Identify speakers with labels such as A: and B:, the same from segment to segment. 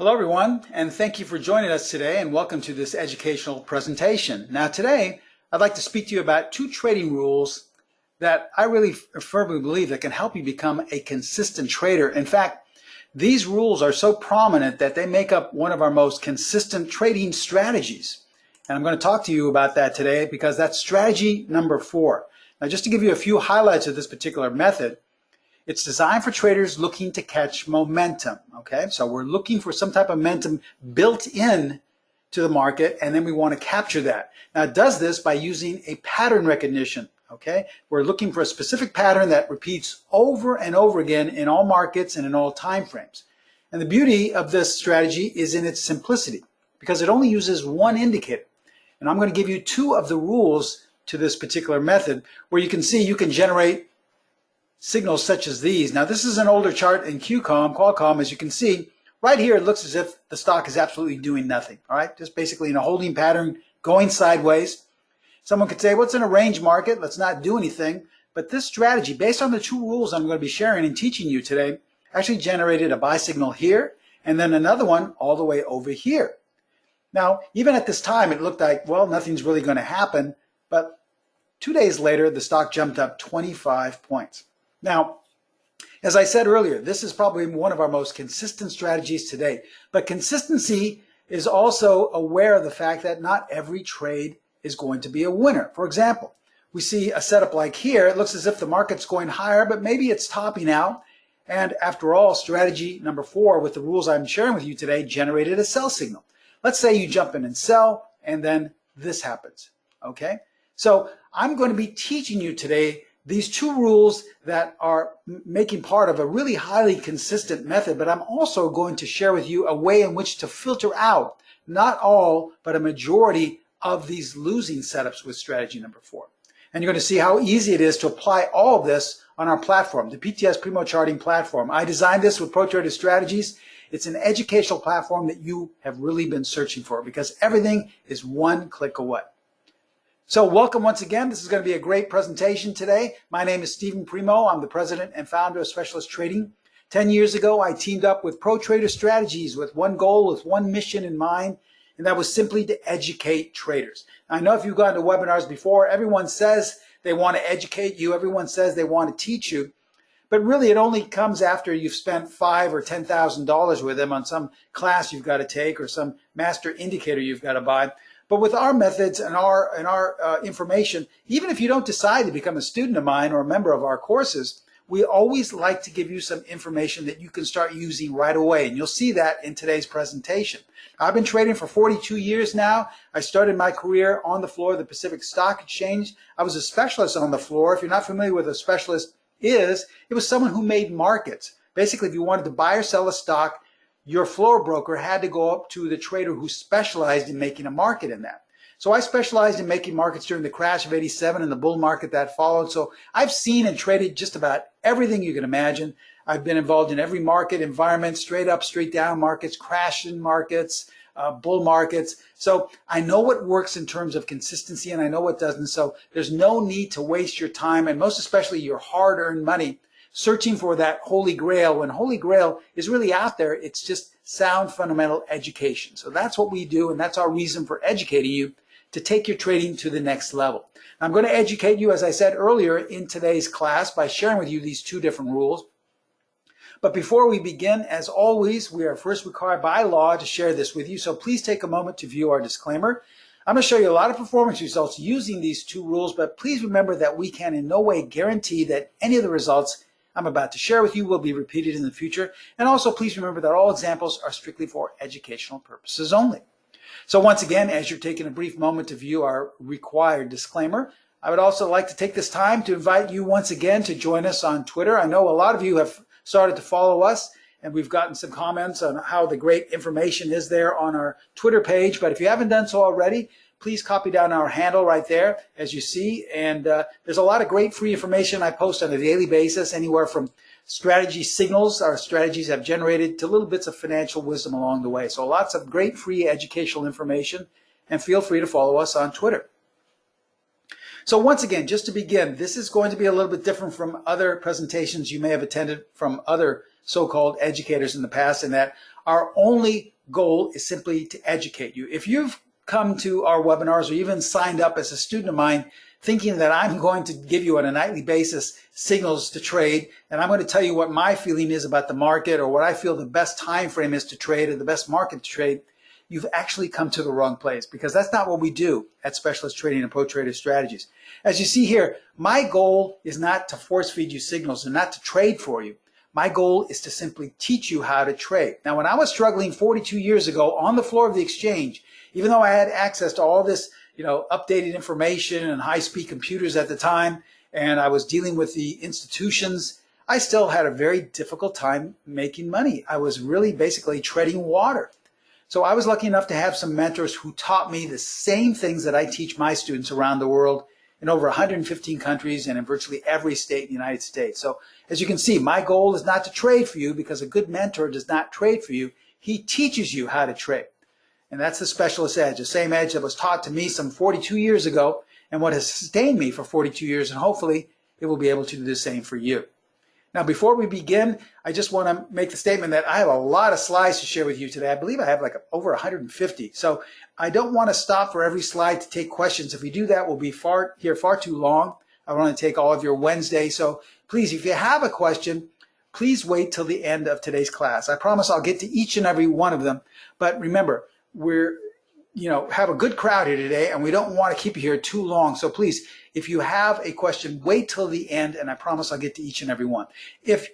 A: Hello everyone, and thank you for joining us today, and welcome to this educational presentation. Now today, I'd like to speak to you about two trading rules that I really firmly believe that can help you become a consistent trader. In fact, these rules are so prominent that they make up one of our most consistent trading strategies. And I'm going to talk to you about that today because that's strategy number 4. Now just to give you a few highlights of this particular method, it's designed for traders looking to catch momentum, okay? So we're looking for some type of momentum built in to the market, and then we want to capture that. Now it does this by using a pattern recognition, okay? We're looking for a specific pattern that repeats over and over again in all markets and in all time frames. And the beauty of this strategy is in its simplicity because it only uses one indicator. And I'm going to give you two of the rules to this particular method where you can see you can generate signals such as these. Now this is an older chart in Qualcomm. As you can see, right here it looks as if the stock is absolutely doing nothing, all right? Just basically in a holding pattern going sideways. Someone could say, well, it's in a range market, let's not do anything. But this strategy, based on the two rules I'm going to be sharing and teaching you today, actually generated a buy signal here and then another one all the way over here. Now, even at this time, it looked like, well, nothing's really going to happen. But 2 days later, the stock jumped up 25 points. Now, as I said earlier, this is probably one of our most consistent strategies today. But consistency is also aware of the fact that not every trade is going to be a winner. For example, we see a setup like here. It looks as if the market's going higher, but maybe it's topping out. And after all, strategy number 4 with the rules I'm sharing with you today generated a sell signal. Let's say you jump in and sell, and then this happens, okay? So I'm going to be teaching you today these two rules that are making part of a really highly consistent method, but I'm also going to share with you a way in which to filter out not all, but a majority of these losing setups with strategy number 4. And you're going to see how easy it is to apply all of this on our platform, the PTS Primo Charting Platform. I designed this with ProPrietary strategies. It's an educational platform that you have really been searching for because everything is one click away. So welcome once again. This is going to be a great presentation today. My name is Stephen Primo. I'm the president and founder of Specialist Trading. 10 years ago, I teamed up with ProPrietary Strategies with one goal, with one mission in mind, and that was simply to educate traders. I know if you've gone to webinars before, everyone says they want to educate you. Everyone says they want to teach you. But really, it only comes after you've spent $5,000 or $10,000 with them on some class you've got to take or some master indicator you've got to buy. But with our methods and our information, even if you don't decide to become a student of mine or a member of our courses, we always like to give you some information that you can start using right away. And you'll see that in today's presentation. I've been trading for 42 years now. I started my career on the floor of the Pacific Stock Exchange. I was a specialist on the floor. If you're not familiar with what a specialist is, it was someone who made markets. Basically, if you wanted to buy or sell a stock, your floor broker had to go up to the trader who specialized in making a market in that. So I specialized in making markets during the crash of '87 and the bull market that followed. So I've seen and traded just about everything you can imagine. I've been involved in every market environment, straight up, straight down markets, crashing markets, bull markets. So I know what works in terms of consistency and I know what doesn't. So there's no need to waste your time and most especially your hard-earned money searching for that holy grail when holy grail is really out there. It's just sound fundamental education. So that's what we do, and that's our reason for educating you to take your trading to the next level. I'm going to educate you, as I said earlier, in today's class by sharing with you these two different rules. But before we begin, as always, we are first required by law to share this with you. So please take a moment to view our disclaimer. I'm going to show you a lot of performance results using these two rules, but please remember that we can in no way guarantee that any of the results I'm about to share with you will be repeated in the future. And also please remember that all examples are strictly for educational purposes only. So once again, as you're taking a brief moment to view our required disclaimer, I would also like to take this time to invite you once again to join us on Twitter. I know a lot of you have started to follow us, and we've gotten some comments on how the great information is there on our Twitter page. But if you haven't done so already, please copy down our handle right there, as you see. And there's a lot of great free information I post on a daily basis, anywhere from strategy signals our strategies have generated to little bits of financial wisdom along the way. So lots of great free educational information, and feel free to follow us on Twitter. So once again, just to begin, this is going to be a little bit different from other presentations you may have attended from other so-called educators in the past, in that our only goal is simply to educate you. If you've come to our webinars or even signed up as a student of mine thinking that I'm going to give you on a nightly basis signals to trade, and I'm going to tell you what my feeling is about the market or what I feel the best time frame is to trade or the best market to trade, you've actually come to the wrong place, because that's not what we do at Specialist Trading and Pro Trader Strategies. As you see here, my goal is not to force feed you signals and not to trade for you. My goal is to simply teach you how to trade. Now, when I was struggling 42 years ago on the floor of the exchange, even though I had access to all this, updated information and high-speed computers at the time, and I was dealing with the institutions, I still had a very difficult time making money. I was really basically treading water. So I was lucky enough to have some mentors who taught me the same things that I teach my students around the world in over 115 countries and in virtually every state in the United States. So as you can see, my goal is not to trade for you, because a good mentor does not trade for you. He teaches you how to trade. And that's the specialist edge, the same edge that was taught to me some 42 years ago and what has sustained me for 42 years, and hopefully it will be able to do the same for you. Now, before we begin, I just want to make the statement that I have a lot of slides to share with you today. I believe I have like over 150. So I don't want to stop for every slide to take questions. If we do that, we'll be here far too long. I want to take all of your Wednesday. So please, if you have a question, please wait till the end of today's class. I promise I'll get to each and every one of them. But remember, we're have a good crowd here today, and we don't want to keep you here too long. So please, if you have a question, wait till the end, and I promise I'll get to each and every one. If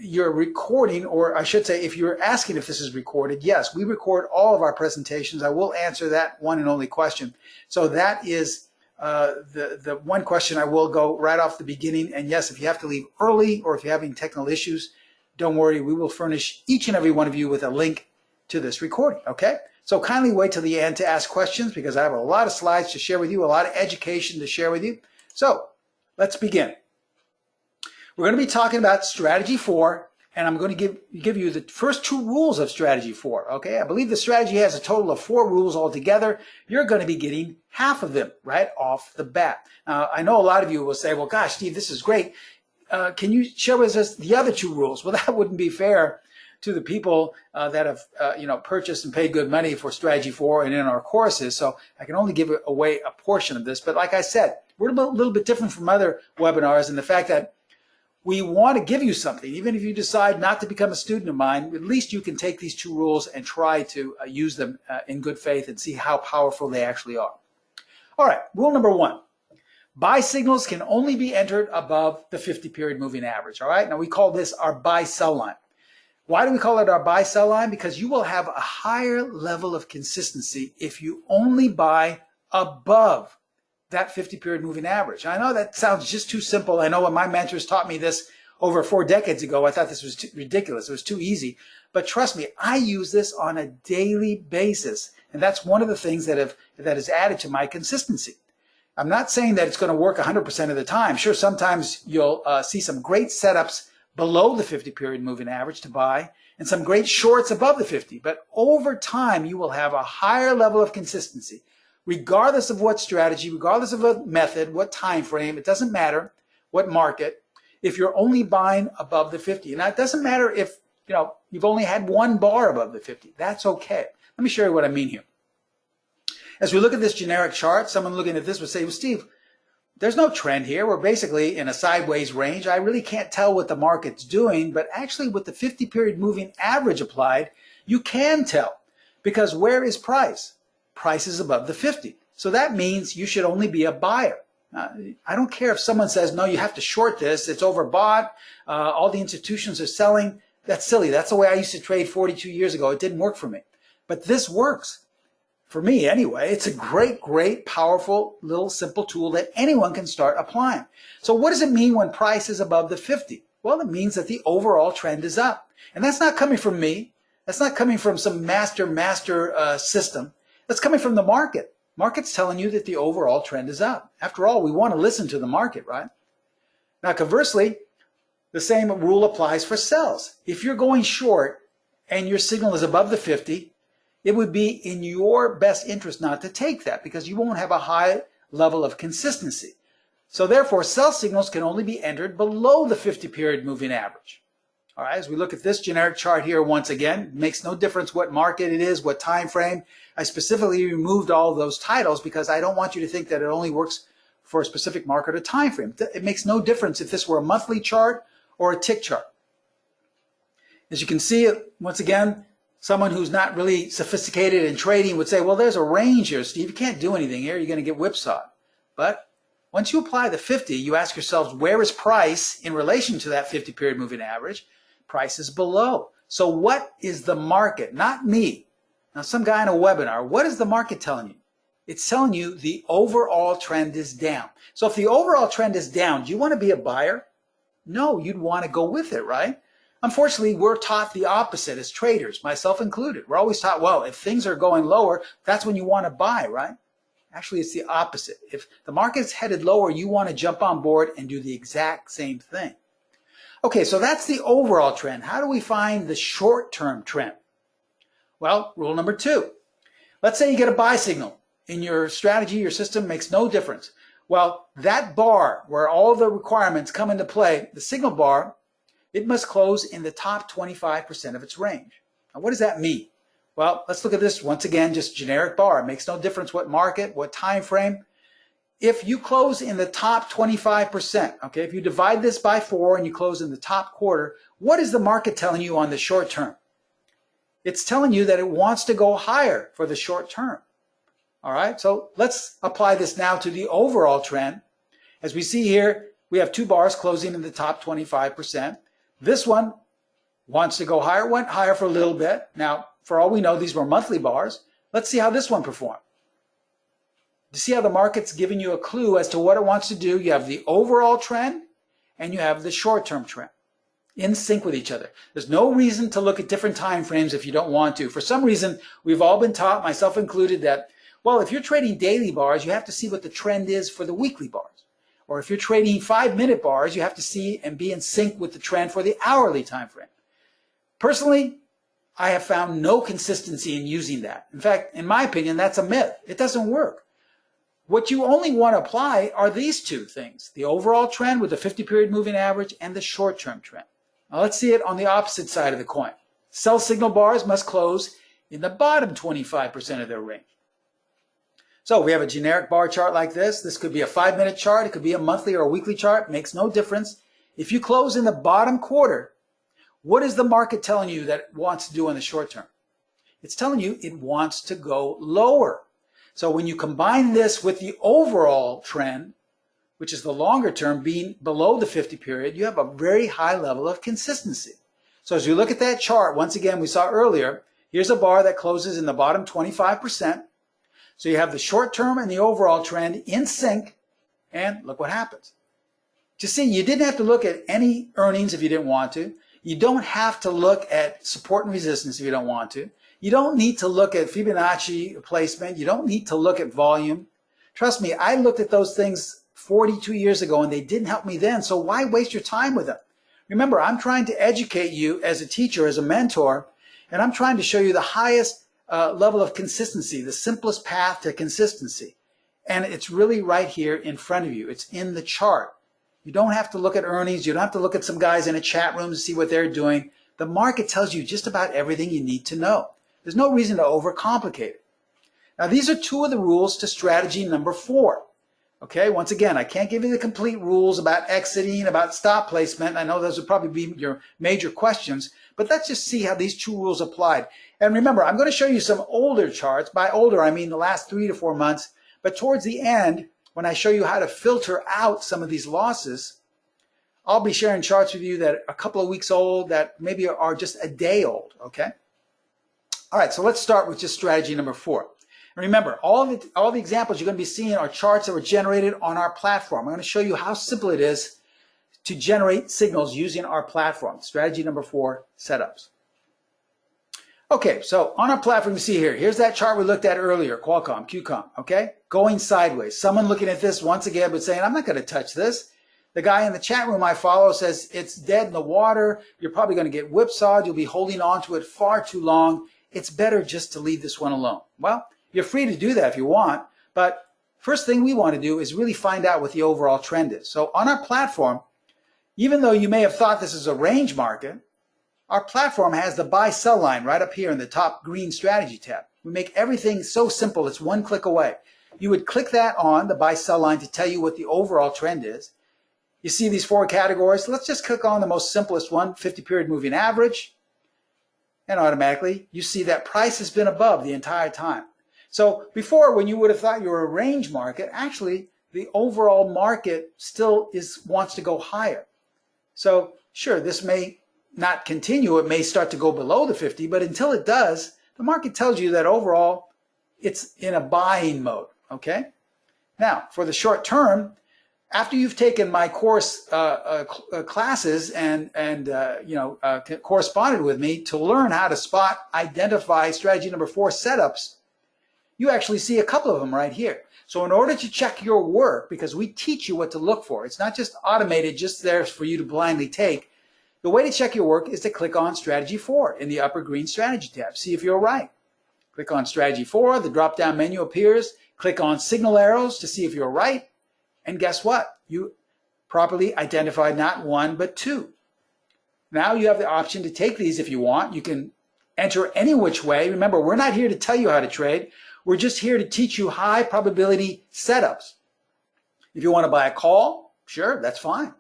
A: you're recording, or I should say, if you're asking if this is recorded, yes, we record all of our presentations. I will answer that one and only question. So that is the one question I will go right off the beginning. And yes, if you have to leave early or if you're having technical issues, don't worry, we will furnish each and every one of you with a link to this recording, okay? So kindly wait till the end to ask questions, because I have a lot of slides to share with you, a lot of education to share with you. So let's begin. We're going to be talking about Strategy 4, and I'm going to give you the first 2 rules of Strategy 4, okay? I believe the strategy has a total of 4 rules altogether. You're going to be getting half of them right off the bat. Now, I know a lot of you will say, well, gosh, Steve, this is great. Can you share with us the other 2 rules? Well, that wouldn't be fair to the people that have purchased and paid good money for Strategy 4 and in our courses. So I can only give away a portion of this. But like I said, we're a little bit different from other webinars in the fact that we want to give you something. Even if you decide not to become a student of mine, at least you can take these 2 rules and try to use them in good faith and see how powerful they actually are. All right, rule number 1. Buy signals can only be entered above the 50-period moving average. All right, now we call this our buy-sell line. Why do we call it our buy-sell line? Because you will have a higher level of consistency if you only buy above that 50-period moving average. I know that sounds just too simple. I know when my mentors taught me this over 4 decades ago, I thought this was ridiculous. It was too easy. But trust me, I use this on a daily basis. And that's one of the things that is added to my consistency. I'm not saying that it's going to work 100% of the time. Sure, sometimes you'll see some great setups below the 50-period moving average to buy, and some great shorts above the 50. But over time, you will have a higher level of consistency, regardless of what strategy, regardless of what method, what time frame. It doesn't matter what market, if you're only buying above the 50. Now, it doesn't matter if you've only had 1 bar above the 50. That's okay. Let me show you what I mean here. As we look at this generic chart, someone looking at this would say, well, Steve, there's no trend here. We're basically in a sideways range. I really can't tell what the market's doing, but actually with the 50-period moving average applied, you can tell, because where is price? Price is above the 50. So that means you should only be a buyer. I don't care if someone says, no, you have to short this. It's overbought. All the institutions are selling. That's silly. That's the way I used to trade 42 years ago. It didn't work for me. But this works. For me, anyway. It's a great, powerful, little simple tool that anyone can start applying. So what does it mean when price is above the 50? Well, it means that the overall trend is up. And that's not coming from me. That's not coming from some master system. That's coming from the market. Market's telling you that the overall trend is up. After all, we want to listen to the market, right? Now, conversely, the same rule applies for sells. If you're going short and your signal is above the 50, it would be in your best interest not to take that, because you won't have a high level of consistency. So therefore, sell signals can only be entered below the 50-period moving average. All right, as we look at this generic chart here once again, it makes no difference what market it is, what time frame. I specifically removed all of those titles because I don't want you to think that it only works for a specific market or time frame. It makes no difference if this were a monthly chart or a tick chart. As you can see, once again, someone who's not really sophisticated in trading would say, well, there's a range here, Steve. You can't do anything here. You're going to get whipsawed. But once you apply the 50, you ask yourselves, where is price in relation to that 50-period moving average? Price is below. So what is the market? Not me. Now, some guy in a webinar, what is the market telling you? It's telling you the overall trend is down. So if the overall trend is down, do you want to be a buyer? No, you'd want to go with it, right? Unfortunately, we're taught the opposite as traders, myself included. We're always taught, well, if things are going lower, that's when you want to buy, right? Actually, it's the opposite. If the market's headed lower, you want to jump on board and do the exact same thing. Okay, so that's the overall trend. How do we find the short-term trend? Well, rule number 2. Let's say you get a buy signal. In your strategy, your system makes no difference. Well, that bar where all the requirements come into play, the signal bar, it must close in the top 25% of its range. Now, what does that mean? Well, let's look at this once again, just generic bar. It makes no difference what market, what time frame. If you close in the top 25%, okay, if you divide this by 4 and you close in the top quarter, what is the market telling you on the short term? It's telling you that it wants to go higher for the short term. All right, so let's apply this now to the overall trend. As we see here, we have 2 bars closing in the top 25%. This one wants to go higher, went higher for a little bit. Now, for all we know, these were monthly bars. Let's see how this one performed. To see how the market's giving you a clue as to what it wants to do, you have the overall trend and you have the short-term trend in sync with each other. There's no reason to look at different time frames if you don't want to. For some reason, we've all been taught, myself included, that, well, if you're trading daily bars, you have to see what the trend is for the weekly bars. Or if you're trading 5-minute bars, you have to see and be in sync with the trend for the hourly time frame. Personally, I have found no consistency in using that. In fact, in my opinion, that's a myth. It doesn't work. What you only want to apply are these 2 things, the overall trend with the 50-period moving average and the short-term trend. Now let's see it on the opposite side of the coin. Sell signal bars must close in the bottom 25% of their range. So we have a generic bar chart like this. This could be a 5-minute chart. It could be a monthly or a weekly chart. It makes no difference. If you close in the bottom quarter, what is the market telling you that it wants to do in the short term? It's telling you it wants to go lower. So when you combine this with the overall trend, which is the longer term being below the 50 period, you have a very high level of consistency. So as you look at that chart, once again, we saw earlier, here's a bar that closes in the bottom 25%. So you have the short term and the overall trend in sync, and look what happens. You see, you didn't have to look at any earnings if you didn't want to. You don't have to look at support and resistance if you don't want to. You don't need to look at Fibonacci replacement. You don't need to look at volume. Trust me, I looked at those things 42 years ago and they didn't help me then, so why waste your time with them? Remember, I'm trying to educate you as a teacher, as a mentor, and I'm trying to show you the highest level of consistency, the simplest path to consistency. And it's really right here in front of you. It's in the chart. You don't have to look at earnings. You don't have to look at some guys in a chat room to see what they're doing. The market tells you just about everything you need to know. There's no reason to overcomplicate it. Now, these are 2 of the rules to strategy number 4. Okay, once again, I can't give you the complete rules about exiting, about stop placement. I know those would probably be your major questions, but let's just see how these 2 rules applied. And remember, I'm going to show you some older charts. By older, I mean the last 3 to 4 months. But towards the end, when I show you how to filter out some of these losses, I'll be sharing charts with you that are a couple of weeks old, that maybe are just a day old, okay? All right, so let's start with just strategy number 4. And remember, all the examples you're going to be seeing are charts that were generated on our platform. I'm going to show you how simple it is to generate signals using our platform. Strategy number 4, setups. Okay, so on our platform, you see here, here's that chart we looked at earlier, Qualcomm, QCOM, okay? Going sideways. Someone looking at this once again but saying, I'm not going to touch this. The guy in the chat room I follow says, it's dead in the water. You're probably going to get whipsawed. You'll be holding on to it far too long. It's better just to leave this one alone. Well, you're free to do that if you want, but first thing we want to do is really find out what the overall trend is. So on our platform, even though you may have thought this is a range market, our platform has the buy-sell line right up here in the top green strategy tab. We make everything so simple, it's one click away. You would click that on, the buy-sell line, to tell you what the overall trend is. You see these 4 categories. Let's just click on the most simplest one, 50-period moving average, and automatically you see that price has been above the entire time. So before, when you would have thought you were a range market, actually the overall market still wants to go higher. So sure, this may not continue. It may start to go below the 50, but until it does, the market tells you that overall it's in a buying mode, okay? Now, for the short term, after you've taken my course classes and corresponded with me to learn how to spot, identify strategy number 4 setups, you actually see a couple of them right here. So in order to check your work, because we teach you what to look for, it's not just automated, just there for you to blindly take. The way to check your work is to click on Strategy 4 in the upper green Strategy tab. See if you're right. Click on Strategy 4, the drop-down menu appears. Click on Signal Arrows to see if you're right. And guess what? You properly identified not 1, but 2. Now you have the option to take these if you want. You can enter any which way. Remember, we're not here to tell you how to trade. We're just here to teach you high probability setups. If you want to buy a call, sure, that's fine.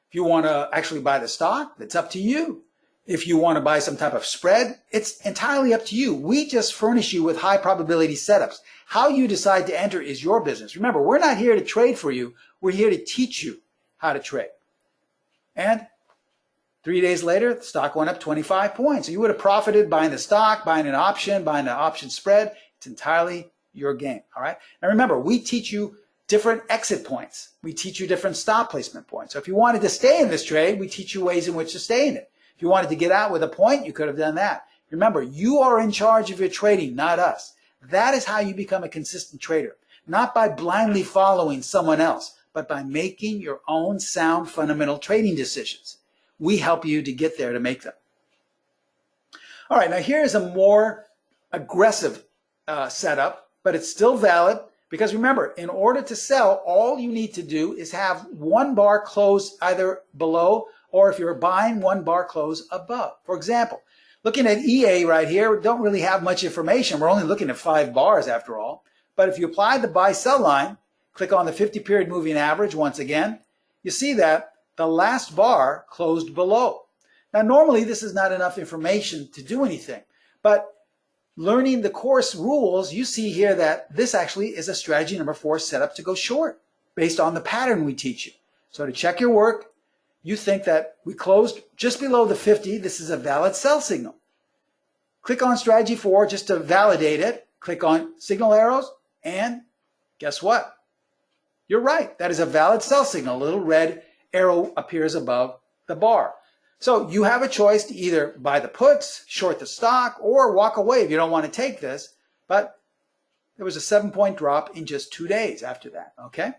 A: If you want to actually buy the stock, that's up to you. If you want to buy some type of spread, it's entirely up to you. We just furnish you with high probability setups. How you decide to enter is your business. Remember, we're not here to trade for you. We're here to teach you how to trade. And 3 days later, the stock went up 25 points. So you would have profited buying the stock, buying an option spread. It's entirely your game, all right? Now remember, we teach you different exit points. We teach you different stop placement points. So if you wanted to stay in this trade, we teach you ways in which to stay in it. If you wanted to get out with a point, you could have done that. Remember, you are in charge of your trading, not us. That is how you become a consistent trader. Not by blindly following someone else, but by making your own sound fundamental trading decisions. We help you to get there to make them. All right, now here's a more aggressive setup, but it's still valid because remember, in order to sell, all you need to do is have 1 bar close either below or if you're buying 1 bar close above. For example, looking at EA right here, we don't really have much information. We're only looking at 5 bars after all. But if you apply the buy-sell line, click on the 50-period moving average once again, you see that the last bar closed below. Now, normally this is not enough information to do anything, but learning the course rules, you see here that this actually is a strategy number 4 setup to go short based on the pattern we teach you. So to check your work, you think that we closed just below the 50. This is a valid sell signal. Click on strategy 4 just to validate it. Click on signal arrows and guess what? You're right. That is a valid sell signal. A little red arrow appears above the bar. So you have a choice to either buy the puts, short the stock, or walk away if you don't want to take this. But there was a 7-point drop in just 2 days after that, okay?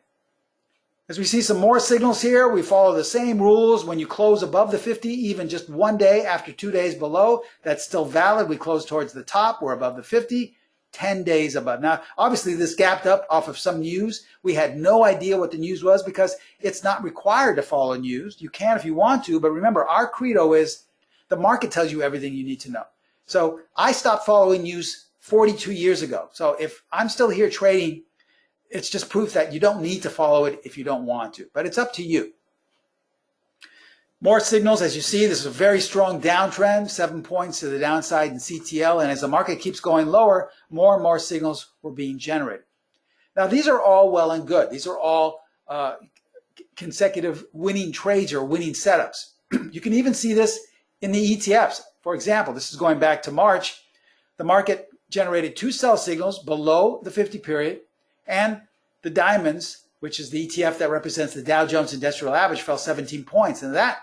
A: As we see some more signals here, we follow the same rules. When you close above the 50, even just 1 day after 2 days below, that's still valid. We close towards the top. We're above the 50. 10 days above. Now, obviously, this gapped up off of some news. We had no idea what the news was because it's not required to follow news. You can if you want to, but remember, our credo is the market tells you everything you need to know. So I stopped following news 42 years ago. So if I'm still here trading, it's just proof that you don't need to follow it if you don't want to, but it's up to you. More signals, as you see, this is a very strong downtrend, 7 points to the downside in CTL, and as the market keeps going lower, more and more signals were being generated. Now, these are all well and good. These are all consecutive winning trades or winning setups. You can even see this in the ETFs. For example, this is going back to March. The market generated 2 sell signals below the 50 period, and the diamonds, which is the ETF that represents the Dow Jones Industrial Average, fell 17 points, and that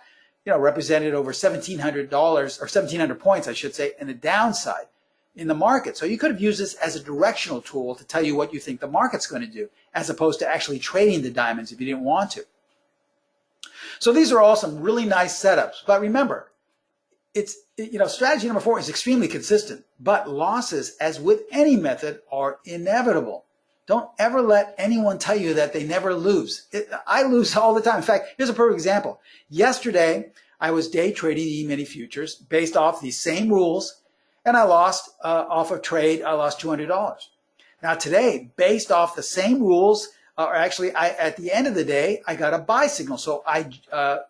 A: represented over $1,700 or 1,700 points, I should say, in the downside in the market. So you could have used this as a directional tool to tell you what you think the market's going to do, as opposed to actually trading the diamonds if you didn't want to. So these are all some really nice setups. But remember, it's strategy number 4 is extremely consistent, but losses, as with any method, are inevitable. Don't ever let anyone tell you that they never lose. I lose all the time. In fact, here's a perfect example. Yesterday, I was day trading E-mini futures based off these same rules, and I lost off of trade, I lost $200. Now today, based off the same rules, at the end of the day, I got a buy signal. So I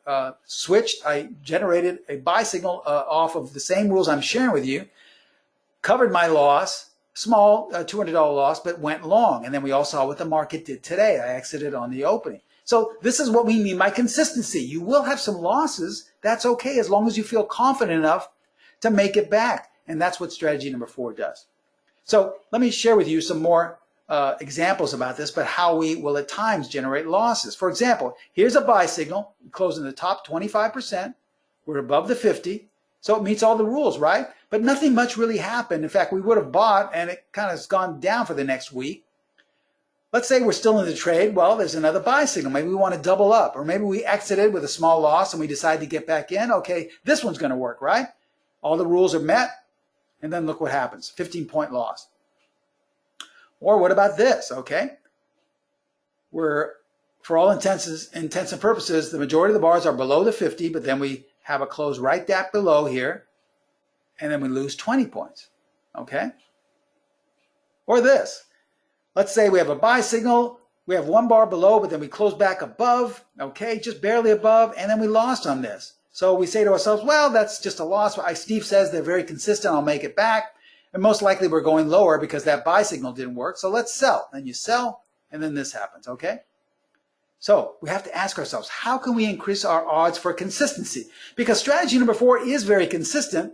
A: I generated a buy signal off of the same rules I'm sharing with you, covered my loss, small $200 loss, but went long. And then we all saw what the market did today. I exited on the opening. So this is what we mean by consistency. You will have some losses. That's okay as long as you feel confident enough to make it back. And that's what strategy number 4 does. So let me share with you some more examples about this, but how we will at times generate losses. For example, here's a buy signal. We close in the top 25%. We're above the 50. So it meets all the rules, right? But nothing much really happened. In fact, we would have bought and it kind of has gone down for the next week. Let's say we're still in the trade. Well, there's another buy signal. Maybe we want to double up, or maybe we exited with a small loss and we decide to get back in. Okay, this one's going to work, right? All the rules are met. And then look what happens, 15-point loss. Or what about this, okay? For all intents and purposes, the majority of the bars are below the 50, but then we have a close right back below here, and then we lose 20 points, okay? Or this. Let's say we have a buy signal, we have one bar below, but then we close back above, okay, just barely above, and then we lost on this. So we say to ourselves, well, that's just a loss. Steve says they're very consistent. I'll make it back. And most likely we're going lower because that buy signal didn't work. So let's sell. Then you sell, and then this happens, okay? So we have to ask ourselves, how can we increase our odds for consistency? Because strategy number 4 is very consistent.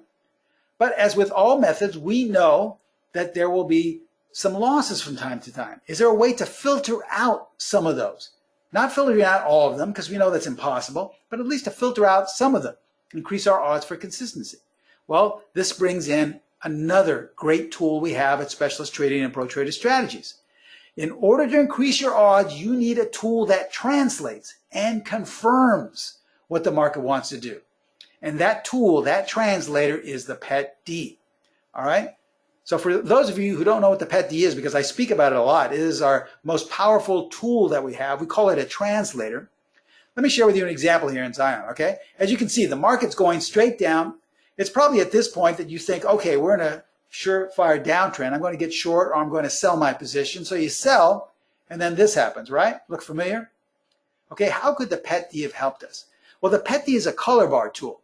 A: But as with all methods, we know that there will be some losses from time to time. Is there a way to filter out some of those? Not filtering out all of them, because we know that's impossible, but at least to filter out some of them, increase our odds for consistency. Well, this brings in another great tool we have at Specialist Trading and Pro Trader Strategies. In order to increase your odds, you need a tool that translates and confirms what the market wants to do. And that tool, that translator, is the PET-D. All right? So for those of you who don't know what the PET-D is, because I speak about it a lot, it is our most powerful tool that we have. We call it a translator. Let me share with you an example here in Zion, okay? As you can see, the market's going straight down. It's probably at this point that you think, okay, we're in a surefire downtrend. I'm going to get short or I'm going to sell my position. So you sell, and then this happens, right? Look familiar? Okay, how could the PET-D have helped us? Well, the PET-D is a color bar tool.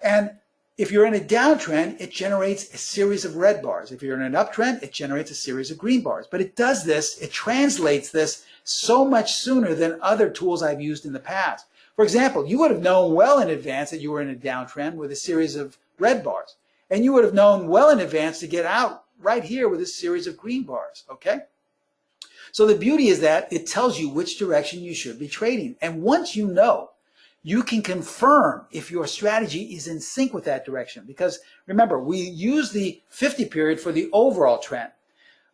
A: And if you're in a downtrend, it generates a series of red bars. If you're in an uptrend, it generates a series of green bars. But it does this, it translates this so much sooner than other tools I've used in the past. For example, you would have known well in advance that you were in a downtrend with a series of red bars. And you would have known well in advance to get out right here with a series of green bars, okay? So the beauty is that it tells you which direction you should be trading. And once you know, you can confirm if your strategy is in sync with that direction. Because remember, we use the 50 period for the overall trend,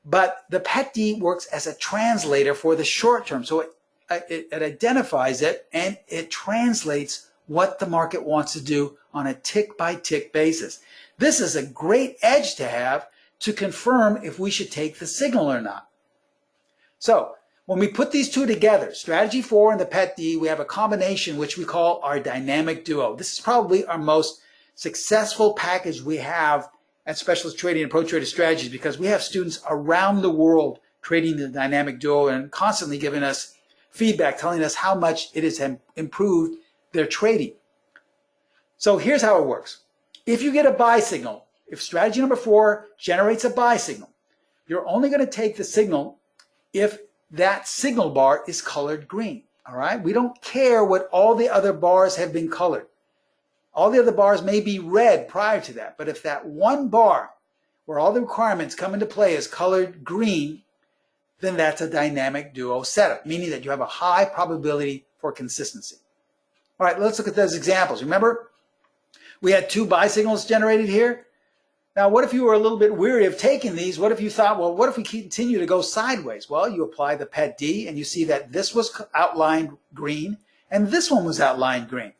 A: but the PET-D works as a translator for the short term. So it identifies it and it translates what the market wants to do on a tick-by-tick basis. This is a great edge to have to confirm if we should take the signal or not. So when we put these two together, strategy 4 and the PET-D, we have a combination which we call our dynamic duo. This is probably our most successful package we have at Specialist Trading and Pro Trader Strategies, because we have students around the world trading the dynamic duo and constantly giving us feedback, telling us how much it has improved their trading. So here's how it works. If you get a buy signal, if strategy number 4 generates a buy signal, you're only going to take the signal if that signal bar is colored green. All right? We don't care what all the other bars have been colored. All the other bars may be red prior to that, but if that one bar where all the requirements come into play is colored green, then that's a dynamic duo setup, meaning that you have a high probability for consistency. All right, let's look at those examples. Remember, we had 2 buy signals generated here. Now, what if you were a little bit weary of taking these? What if you thought, well, what if we continue to go sideways? Well, you apply the PET-D and you see that this was outlined green and this one was outlined green.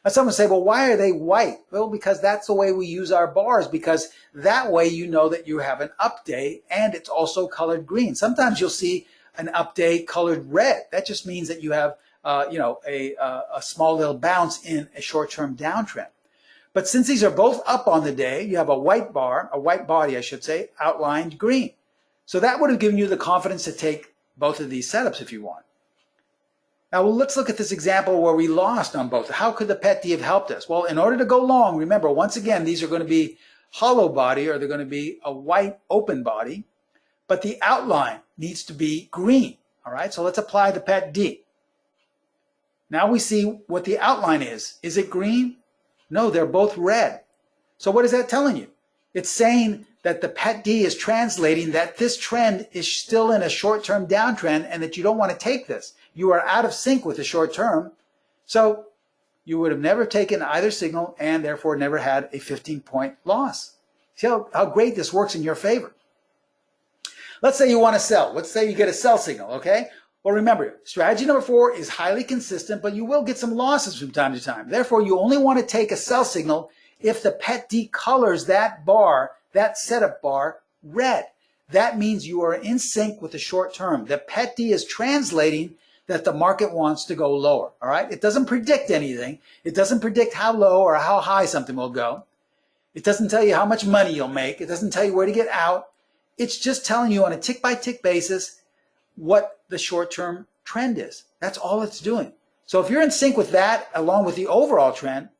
A: Now someone say, well, why are they white? Well, because that's the way we use our bars, because that way you know that you have an up day and it's also colored green. Sometimes you'll see an up day colored red. That just means that you have a small little bounce in a short-term downtrend. But since these are both up on the day, you have a white bar, a white body, I should say, outlined green. So that would have given you the confidence to take both of these setups if you want. Now let's look at this example where we lost on both. How could the PET-D have helped us? Well, in order to go long, remember, once again, these are going to be hollow body, or they're going to be a white open body, but the outline needs to be green. All right, so let's apply the PET-D. Now we see what the outline is. Is it green? No, they're both red. So what is that telling you? It's saying that the PET-D is translating that this trend is still in a short-term downtrend and that you don't want to take this. You are out of sync with the short term, so you would have never taken either signal and therefore never had a 15-point loss. See how great this works in your favor. Let's say you want to sell. Let's say you get a sell signal, okay? Well, remember, strategy number 4 is highly consistent, but you will get some losses from time to time. Therefore, you only want to take a sell signal if the PET-D colors that bar, that setup bar, red. That means you are in sync with the short term. The PET-D is translating that the market wants to go lower, all right? It doesn't predict anything. It doesn't predict how low or how high something will go. It doesn't tell you how much money you'll make. It doesn't tell you where to get out. It's just telling you on a tick-by-tick basis what the short-term trend is. That's all it's doing. So if you're in sync with that, along with the overall trend,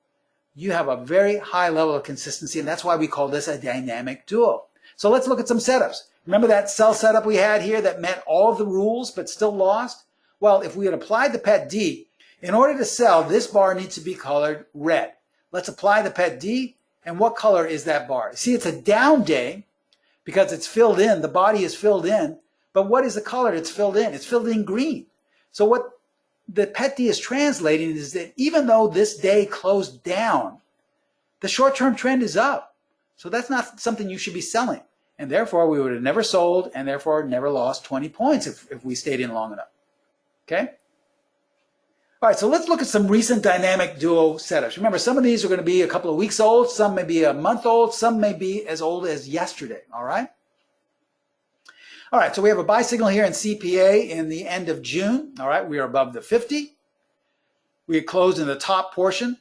A: you have a very high level of consistency, and that's why we call this a dynamic duo. So let's look at some setups. Remember that sell setup we had here that met all of the rules but still lost? Well, if we had applied the PET-D, in order to sell, this bar needs to be colored red. Let's apply the PET-D, and what color is that bar? See, it's a down day because it's filled in. The body is filled in, but what is the color it's filled in? It's filled in green. So what the PET-D is translating is that even though this day closed down, the short-term trend is up. So that's not something you should be selling. And therefore, we would have never sold and therefore never lost 20 points if we stayed in long enough. Okay? All right, so let's look at some recent dynamic duo setups. Remember, some of these are going to be a couple of weeks old, some may be a month old, some may be as old as yesterday, all right? All right, so we have a buy signal here in CPA in the end of June, all right? We are above the 50. We closed in the top portion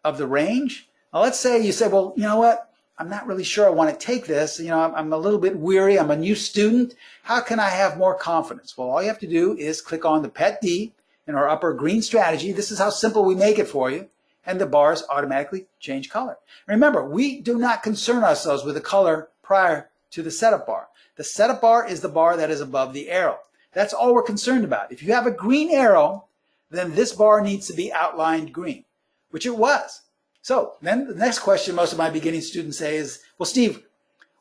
A: of the range. Now, let's say you say, well, you know what? I'm not really sure I want to take this. You know, I'm a little bit weary. I'm a new student. How can I have more confidence? Well, all you have to do is click on the PET-D in our upper green strategy. This is how simple we make it for you. And the bars automatically change color. Remember, we do not concern ourselves with the color prior to the setup bar. The setup bar is the bar that is above the arrow. That's all we're concerned about. If you have a green arrow, then this bar needs to be outlined green, which it was. So then the next question most of my beginning students say is, well, Steve,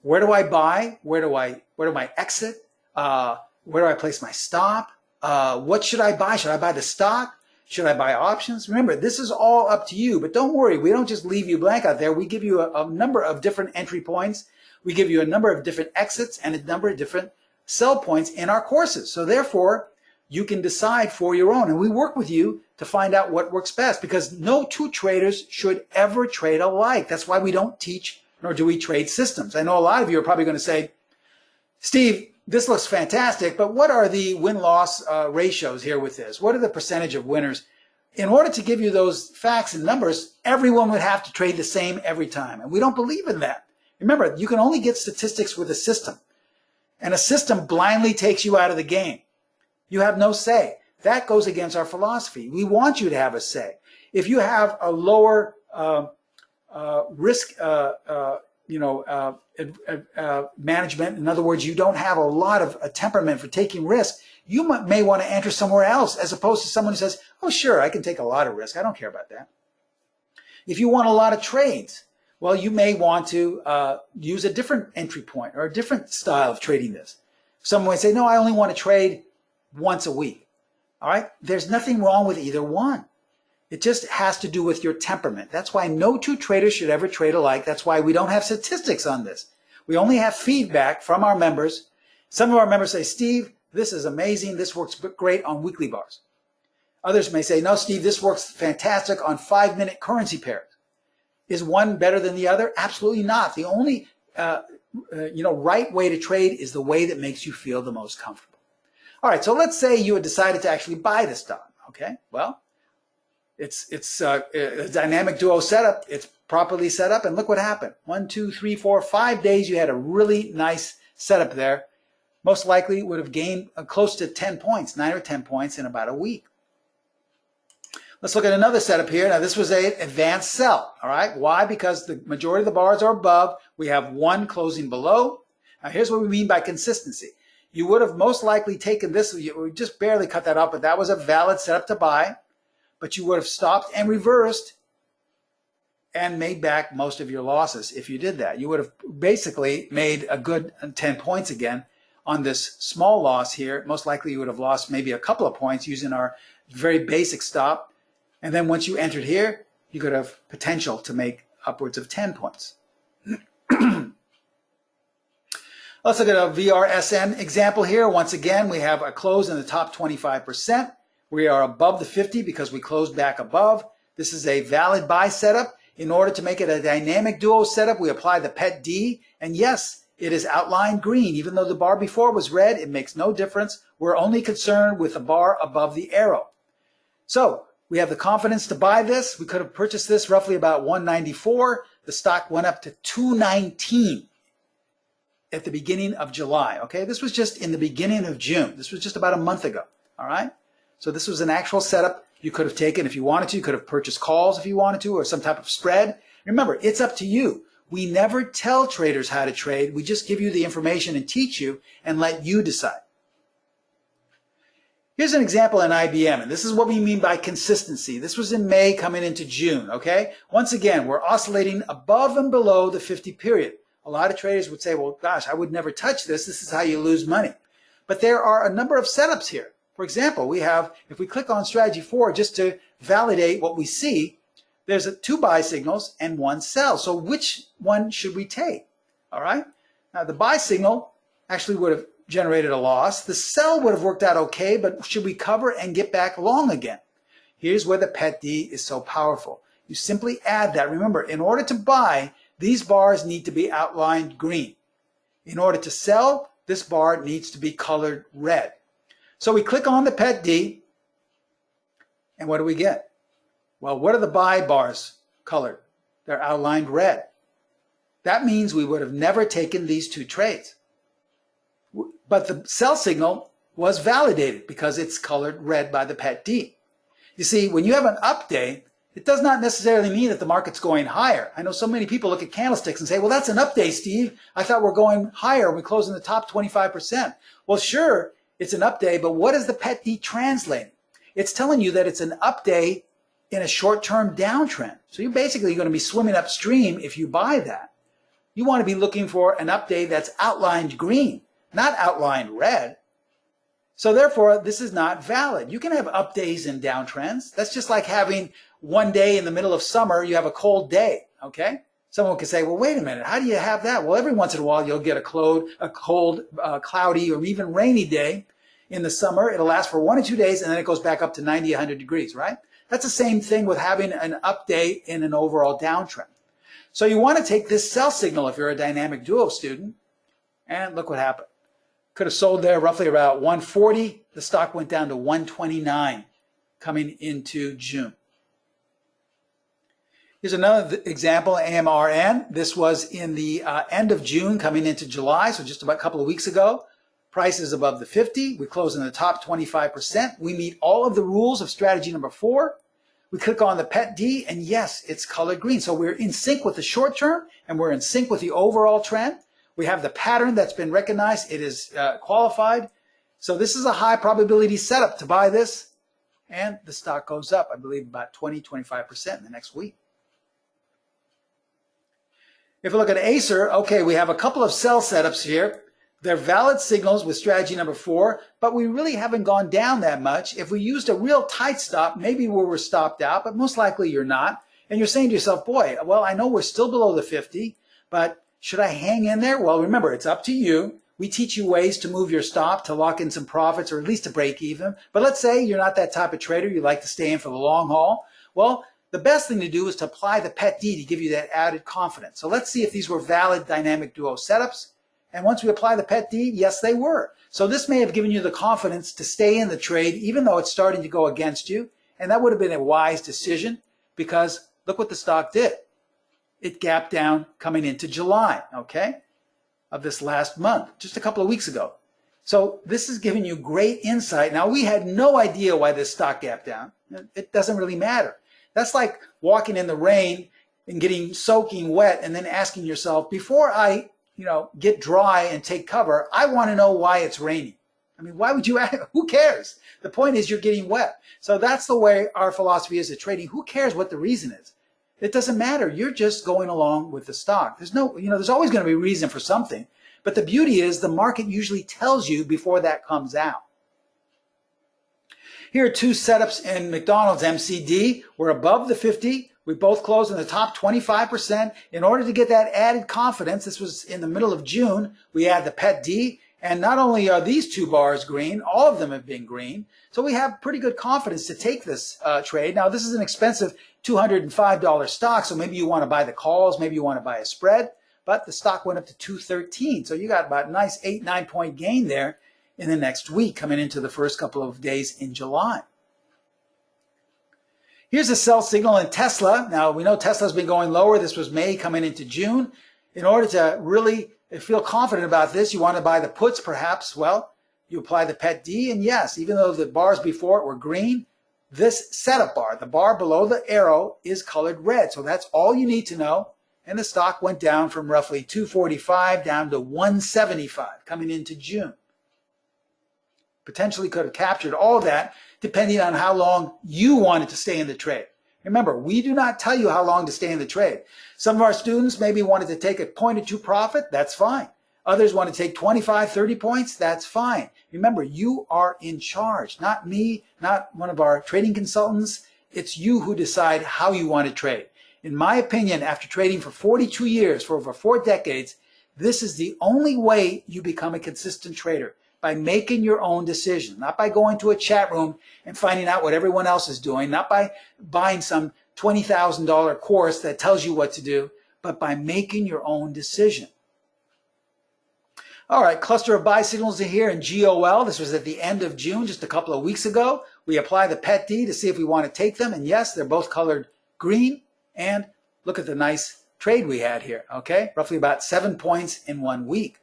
A: where do I buy? Where do I exit? Where do I place my stop? What should I buy? Should I buy the stock? Should I buy options? Remember, this is all up to you, but don't worry. We don't just leave you blank out there. We give you a number of different entry points. We give you a number of different exits and a number of different sell points in our courses. So therefore, you can decide for your own. And we work with you to find out what works best, because no two traders should ever trade alike. That's why we don't teach, nor do we trade systems. I know a lot of you are probably going to say, Steve, this looks fantastic, but what are the win-loss ratios here with this? What are the percentage of winners? In order to give you those facts and numbers, everyone would have to trade the same every time. And we don't believe in that. Remember, you can only get statistics with a system. And a system blindly takes you out of the game. You have no say. That goes against our philosophy. We want you to have a say. If you have a lower risk management, in other words, you don't have a lot of a temperament for taking risk, you may want to enter somewhere else, as opposed to someone who says, oh, sure, I can take a lot of risk. I don't care about that. If you want a lot of trades, well, you may want to use a different entry point or a different style of trading this. Someone might say, no, I only want to trade once a week. All right? There's nothing wrong with either one. It just has to do with your temperament. That's why no two traders should ever trade alike. That's why we don't have statistics on this. We only have feedback from our members. Some of our members say, Steve, this is amazing. This works great on weekly bars. Others may say, no, Steve, this works fantastic on 5-minute currency pairs. Is one better than the other? Absolutely not. The only right way to trade is the way that makes you feel the most comfortable. All right, so let's say you had decided to actually buy this stock. Okay, well, it's a dynamic duo setup. It's properly set up, and look what happened. 1, 2, 3, 4, 5 days, you had a really nice setup there. Most likely would have gained close to 10 points, 9 or 10 points in about a week. Let's look at another setup here. Now, this was an advanced sell, all right? Why? Because the majority of the bars are above. We have one closing below. Now, here's what we mean by consistency. You would have most likely taken this, you just barely cut that off, but that was a valid setup to buy. But you would have stopped and reversed and made back most of your losses if you did that. You would have basically made a good 10 points again on this small loss here. Most likely you would have lost maybe a couple of points using our very basic stop. And then once you entered here, you could have potential to make upwards of 10 points. Let's look at a VRSN example here. Once again, we have a close in the top 25%. We are above the 50 because we closed back above. This is a valid buy setup. In order to make it a dynamic duo setup, we apply the pet D. And yes, it is outlined green. Even though the bar before was red, it makes no difference. We're only concerned with the bar above the arrow. So we have the confidence to buy this. We could have purchased this roughly about 194. The stock went up to 219 at the beginning of July. Okay, this was just in the beginning of June. This was just about a month ago. All right, so this was an actual setup you could have taken if you wanted to. You could have purchased calls if you wanted to, or some type of spread. Remember, it's up to you. We never tell traders how to trade. We just give you the information and teach you and let you decide. Here's an example in IBM, and this is what we mean by consistency. This was in May coming into June, okay? Once again, we're oscillating above and below the 50 period. A lot of traders would say, well, gosh, I would never touch this. This is how you lose money. But there are a number of setups here. For example, we have, if we click on strategy 4 just to validate what we see, there's 2 buy signals and 1 sell. So which one should we take? All right? Now, the buy signal actually would have generated a loss. The sell would have worked out okay, but should we cover and get back long again? Here's where the pet D is so powerful. You simply add that. Remember, in order to buy, these bars need to be outlined green. In order to sell, this bar needs to be colored red. So we click on the pet D, and what do we get? Well, what are the buy bars colored? They're outlined red. That means we would have never taken these 2 trades. But the sell signal was validated because it's colored red by the pet D. You see, when you have an up day, it does not necessarily mean that the market's going higher. I know so many people look at candlesticks and say, well, that's an up day, Steve. I thought we're going higher. We close in the top 25%. Well, sure, it's an up day, but what is the pet D translating? It's telling you that it's an up day in a short-term downtrend. So you're basically going to be swimming upstream if you buy that. You want to be looking for an up day that's outlined green, not outlined red. So therefore, this is not valid. You can have up days and downtrends. That's just like having one day in the middle of summer, you have a cold day, okay? Someone could say, well, wait a minute, how do you have that? Well, every once in a while, you'll get a cold, cloudy, or even rainy day in the summer. It'll last for 1 or 2 days, and then it goes back up to 90, 100 degrees, right? That's the same thing with having an up day in an overall downtrend. So you want to take this sell signal if you're a dynamic duo student, and look what happened. Could have sold there roughly about 140. The stock went down to 129 coming into June. Here's another example, AMRN. This was in the end of June coming into July, so just about a couple of weeks ago. Price is above the 50. We close in the top 25%. We meet all of the rules of strategy number 4. We click on the pet D, and yes, it's colored green. So we're in sync with the short term, and we're in sync with the overall trend. We have the pattern that's been recognized. It is qualified. So this is a high probability setup to buy this, and the stock goes up, I believe, about 20-25% in the next week. If we look at Acer, okay, we have a couple of sell setups here. They're valid signals with strategy number 4, but we really haven't gone down that much. If we used a real tight stop, maybe we were stopped out, but most likely you're not. And you're saying to yourself, boy, well, I know we're still below the 50, but should I hang in there? Well, remember, it's up to you. we teach you ways to move your stop to lock in some profits or at least to break even. But let's say you're not that type of trader. You like to stay in for the long haul. Well, the best thing to do is to apply the PET-D to give you that added confidence. So let's see if these were valid dynamic duo setups. And once we apply the PET-D, yes, they were. So this may have given you the confidence to stay in the trade even though it's starting to go against you. And that would have been a wise decision because look what the stock did. It gapped down coming into July, okay, of this last month, just a couple of weeks ago. So this is giving you great insight. Now, we had no idea why this stock gapped down. It doesn't really matter. That's like walking in the rain and getting soaking wet and then asking yourself, before I get dry and take cover, I want to know why it's raining. I mean, why would you ask? Who cares? The point is you're getting wet. So that's the way our philosophy is at trading. Who cares what the reason is? It doesn't matter. You're just going along with the stock. There's no, there's always going to be a reason for something. But the beauty is the market usually tells you before that comes out. Here are two setups in McDonald's MCD. We're above the 50. We both closed in the top 25%. In order to get that added confidence, this was in the middle of June, we add the PET-D. And not only are these two bars green, all of them have been green. So we have pretty good confidence to take this trade. Now, this is an expensive $205 stock, so maybe you want to buy the calls, maybe you want to buy a spread. But the stock went up to 213. So you got about a nice 8-9 point gain there in the next week coming into the first couple of days in July. Here's a sell signal in Tesla. Now, we know Tesla's been going lower. This was May coming into June. In order to really feel confident about this, you want to buy the puts perhaps. Well, you apply the PET-D, and yes, even though the bars before it were green, this setup bar, the bar below the arrow, is colored red. So that's all you need to know. And the stock went down from roughly 245 down to 175 coming into June. Potentially could have captured all of that depending on how long you wanted to stay in the trade. Remember, we do not tell you how long to stay in the trade. Some of our students maybe wanted to take a point or two profit. That's fine. Others want to take 25, 30 points. That's fine. Remember, you are in charge. Not me, not one of our trading consultants. It's you who decide how you want to trade. In my opinion, after trading for 42 years, for over 4 decades, this is the only way you become a consistent trader. By making your own decision, not by going to a chat room and finding out what everyone else is doing, not by buying some $20,000 course that tells you what to do, but by making your own decision. All right, cluster of buy signals are here in GOL. This was at the end of June, just a couple of weeks ago. We apply the PET-D to see if we want to take them, and yes, they're both colored green. And look at the nice trade we had here, okay? Roughly about 7 points in 1 week.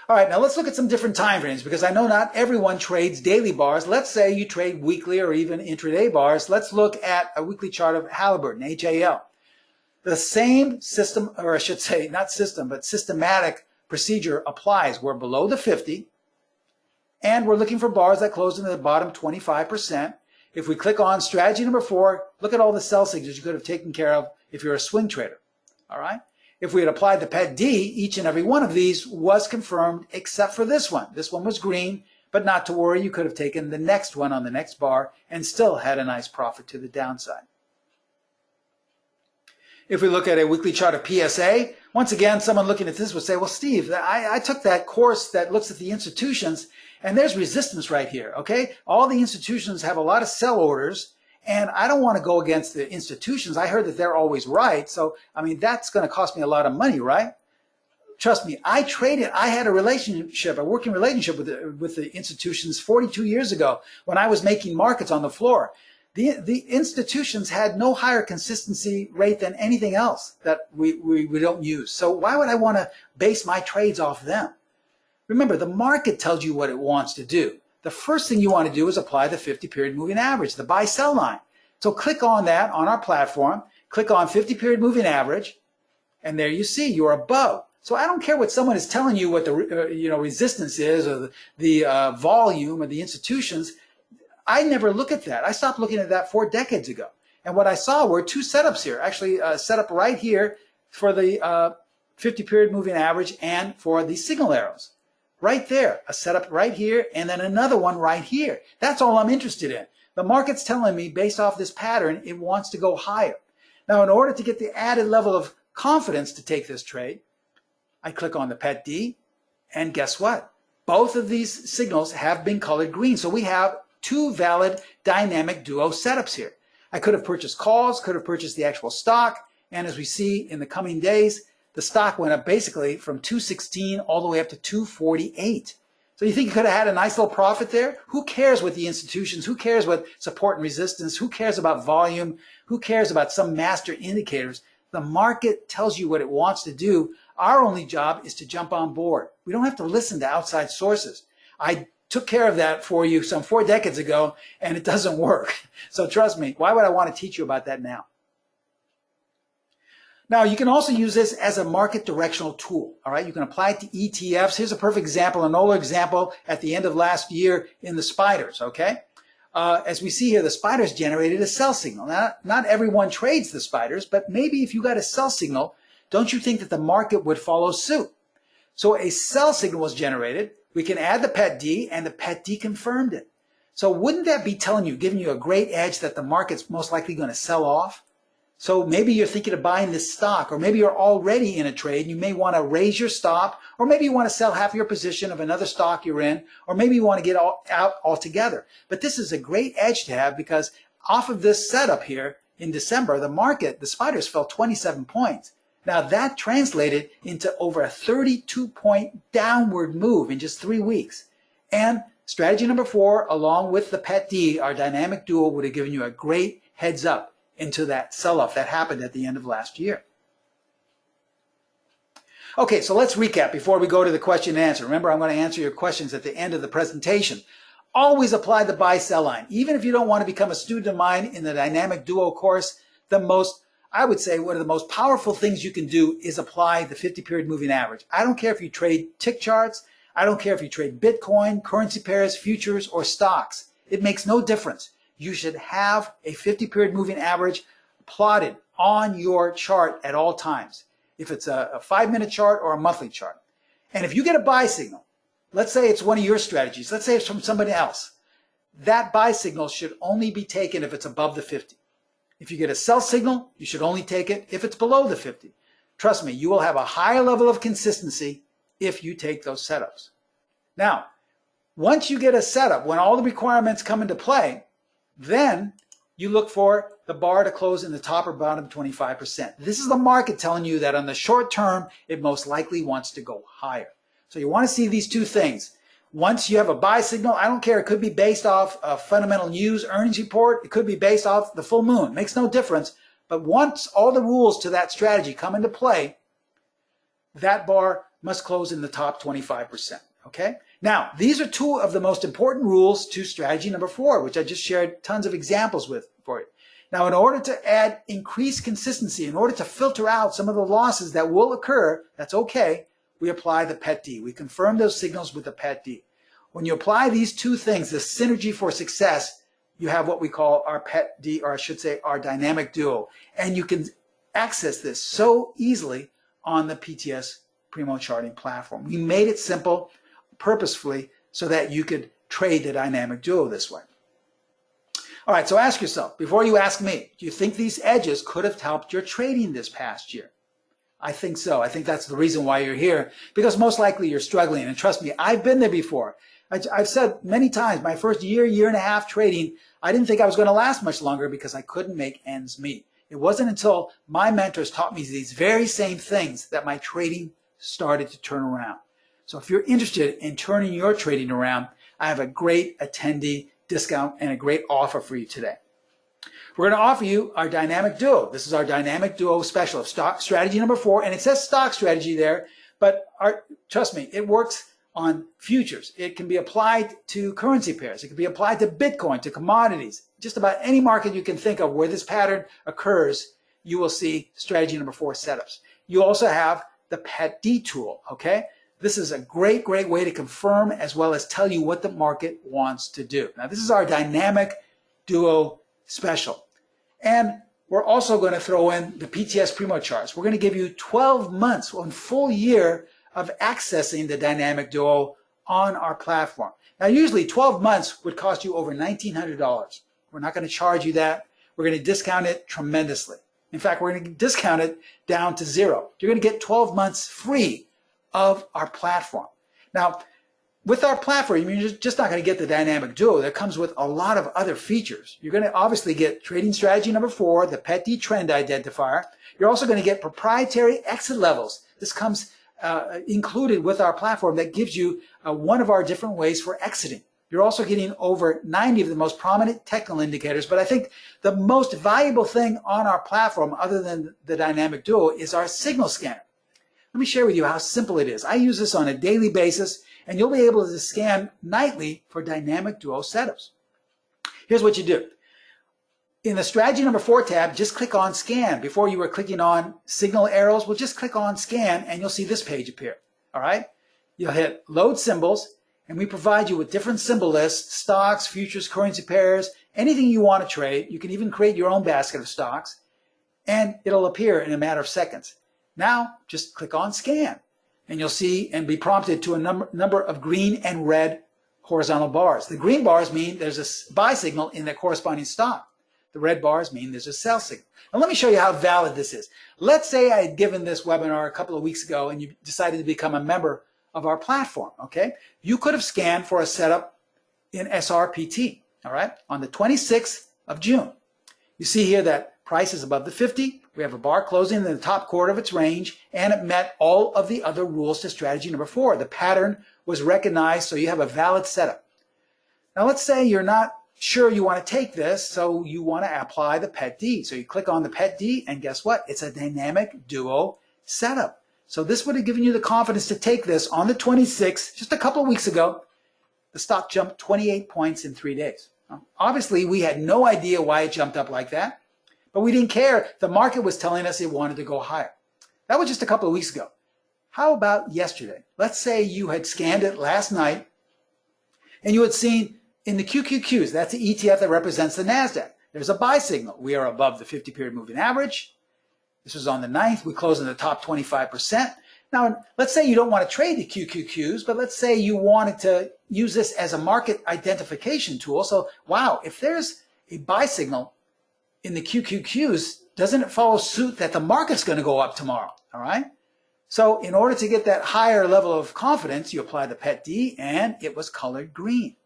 A: All right, now let's look at some different time frames because I know not everyone trades daily bars. Let's say you trade weekly or even intraday bars. Let's look at a weekly chart of Halliburton, HAL. The same system, or I should say not system, but systematic procedure applies. We're below the 50 and we're looking for bars that close into the bottom 25%. If we click on strategy number 4, look at all the sell signals you could have taken care of if you're a swing trader. All right. If we had applied the PET-D, each and every one of these was confirmed except for this one. This one was green, but not to worry. You could have taken the next one on the next bar and still had a nice profit to the downside. If we look at a weekly chart of PSA, once again, someone looking at this would say, well, Steve, I took that course that looks at the institutions, and there's resistance right here, okay? All the institutions have a lot of sell orders, and I don't want to go against the institutions. I heard that they're always right. So, I mean, that's going to cost me a lot of money, right? Trust me, I traded. I had a relationship, a working relationship with the institutions 42 years ago when I was making markets on the floor. The institutions had no higher consistency rate than anything else that we don't use. So why would I want to base my trades off them? Remember, the market tells you what it wants to do. The first thing you want to do is apply the 50-period moving average, the buy-sell line. So click on that on our platform, click on 50-period moving average, and there you see you're above. So I don't care what someone is telling you what the resistance is or the volume or the institutions. I never look at that. I stopped looking at that 4 decades ago. And what I saw were 2 setups here, actually a setup right here for the 50-period moving average and for the signal arrows. Right there, a setup right here, and then another one right here. That's all I'm interested in. The market's telling me, based off this pattern, it wants to go higher. Now, in order to get the added level of confidence to take this trade, I click on the PET-D, and guess what? Both of these signals have been colored green. So we have two valid dynamic duo setups here. I could have purchased calls, could have purchased the actual stock, and as we see in the coming days, the stock went up basically from 216 all the way up to 248. So you think you could have had a nice little profit there? Who cares what the institutions, who cares what support and resistance, who cares about volume, who cares about some master indicators? The market tells you what it wants to do. Our only job is to jump on board. We don't have to listen to outside sources. I took care of that for you some 4 decades ago, and it doesn't work. So trust me, why would I want to teach you about that now? Now, you can also use this as a market directional tool, all right? You can apply it to ETFs. Here's a perfect example, an older example at the end of last year in the spiders, okay? As we see here, the spiders generated a sell signal. Now, not everyone trades the spiders, but maybe if you got a sell signal, don't you think that the market would follow suit? So a sell signal was generated. We can add the PET-D, and the PET-D confirmed it. So wouldn't that be telling you, giving you a great edge that the market's most likely going to sell off? So maybe you're thinking of buying this stock, or maybe you're already in a trade. You may want to raise your stop, or maybe you want to sell half your position of another stock you're in, or maybe you want to get out altogether. But this is a great edge to have because off of this setup here in December, the market, the spiders fell 27 points. Now that translated into over a 32-point downward move in just 3 weeks. And strategy number 4, along with the PET-D, our dynamic duo, would have given you a great heads up into that sell-off that happened at the end of last year. Okay, so let's recap before we go to the question and answer. Remember, I'm going to answer your questions at the end of the presentation. Always apply the buy-sell line. Even if you don't want to become a student of mine in the Dynamic Duo course, I would say one of the most powerful things you can do is apply the 50-period moving average. I don't care if you trade tick charts. I don't care if you trade Bitcoin, currency pairs, futures, or stocks. It makes no difference. You should have a 50-period moving average plotted on your chart at all times, if it's a 5-minute chart or a monthly chart. And if you get a buy signal, let's say it's one of your strategies, let's say it's from somebody else, that buy signal should only be taken if it's above the 50. If you get a sell signal, you should only take it if it's below the 50. Trust me, you will have a higher level of consistency if you take those setups. Now, once you get a setup, when all the requirements come into play, then you look for the bar to close in the top or bottom 25%. This is the market telling you that on the short term, it most likely wants to go higher. So you want to see these two things. Once you have a buy signal, I don't care, it could be based off a fundamental news earnings report, it could be based off the full moon, makes no difference. But once all the rules to that strategy come into play, that bar must close in the top 25%, okay? Now, these are 2 of the most important rules to strategy number 4, which I just shared tons of examples with for you. Now, in order to add increased consistency, in order to filter out some of the losses that will occur, that's okay, we apply the PET-D. We confirm those signals with the PET-D. When you apply these 2 things, the synergy for success, you have what we call our PET-D, or I should say our dynamic duo. And you can access this so easily on the PTS Primo Charting Platform. We made it simple purposefully so that you could trade the dynamic duo this way. All right, so ask yourself, before you ask me, do you think these edges could have helped your trading this past year? I think so. I think that's the reason why you're here, because most likely you're struggling. And trust me, I've been there before. I've said many times, my first year and a half trading, I didn't think I was going to last much longer because I couldn't make ends meet. It wasn't until my mentors taught me these very same things that my trading started to turn around. So if you're interested in turning your trading around, I have a great attendee discount and a great offer for you today. We're going to offer you our dynamic duo. This is our dynamic duo special of stock strategy number 4, and it says stock strategy there, but trust me, it works on futures. It can be applied to currency pairs. It can be applied to Bitcoin, to commodities. Just about any market you can think of where this pattern occurs, you will see strategy number 4 setups. You also have the PET-D tool, okay? This is a great way to confirm as well as tell you what the market wants to do. Now, this is our dynamic duo special. And we're also going to throw in the PTS Primo charts. We're going to give you 12 months, 1 full year of accessing the dynamic duo on our platform. Now, usually 12 months would cost you over $1,900. We're not going to charge you that. We're going to discount it tremendously. In fact, we're going to discount it down to 0. You're going to get 12 months free of our platform. Now, with our platform, you're just not going to get the dynamic duo. That comes with a lot of other features. You're going to obviously get trading strategy number 4, the PET-D trend identifier. You're also going to get proprietary exit levels. This comes included with our platform that gives you one of our different ways for exiting. You're also getting over 90 of the most prominent technical indicators, but I think the most valuable thing on our platform, other than the dynamic duo, is our signal scanner. Let me share with you how simple it is. I use this on a daily basis, and you'll be able to scan nightly for dynamic duo setups. Here's what you do. In the strategy number 4 tab, just click on scan. Before you were clicking on signal arrows, well, just click on scan and you'll see this page appear. All right? You'll hit load symbols, and we provide you with different symbol lists, stocks, futures, currency pairs, anything you want to trade. You can even create your own basket of stocks, and it'll appear in a matter of seconds. Now, just click on scan, and you'll see and be prompted to a number of green and red horizontal bars. The green bars mean there's a buy signal in the corresponding stock. The red bars mean there's a sell signal. Now let me show you how valid this is. Let's say I had given this webinar a couple of weeks ago and you decided to become a member of our platform, okay? You could have scanned for a setup in SRPT, all right, on the 26th of June. You see here that price is above the 50. We have a bar closing in the top quarter of its range, and it met all of the other rules to strategy number 4. The pattern was recognized, so you have a valid setup. Now let's say you're not sure you want to take this, so you want to apply the PET-D. So you click on the PET-D, and guess what? It's a dynamic duo setup. So this would have given you the confidence to take this on the 26th, just a couple of weeks ago. The stock jumped 28 points in 3 days. Obviously, we had no idea why it jumped up like that, but we didn't care. The market was telling us it wanted to go higher. That was just a couple of weeks ago. How about yesterday? Let's say you had scanned it last night, and you had seen in the QQQs, that's the ETF that represents the NASDAQ, there's a buy signal. We are above the 50-period moving average. This was on the 9th. We closed in the top 25%. Now, let's say you don't want to trade the QQQs, but let's say you wanted to use this as a market identification tool. So, wow, if there's a buy signal in the QQQs, doesn't it follow suit that the market's going to go up tomorrow? All right? So, in order to get that higher level of confidence, you apply the PET-D, and it was colored green.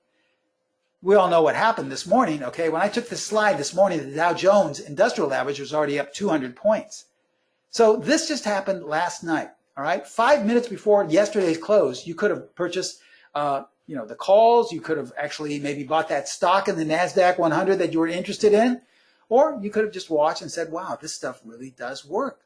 A: We all know what happened this morning, okay? When I took this slide this morning, the Dow Jones Industrial Average was already up 200 points. So this just happened last night, all right? 5 minutes before yesterday's close, you could have purchased, the calls. You could have actually maybe bought that stock in the NASDAQ 100 that you were interested in, or you could have just watched and said, wow, this stuff really does work.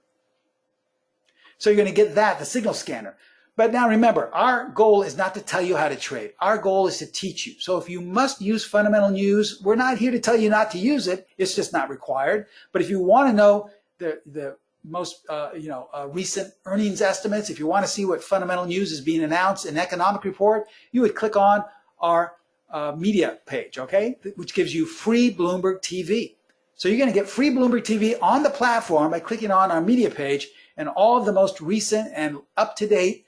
A: So you're going to get that, the signal scanner. But now remember, our goal is not to tell you how to trade. Our goal is to teach you. So if you must use fundamental news, we're not here to tell you not to use it. It's just not required. But if you want to know the most recent earnings estimates, if you want to see what fundamental news is being announced in economic report, you would click on our media page, okay, which gives you free Bloomberg TV. So you're going to get free Bloomberg TV on the platform by clicking on our media page, and all of the most recent and up-to-date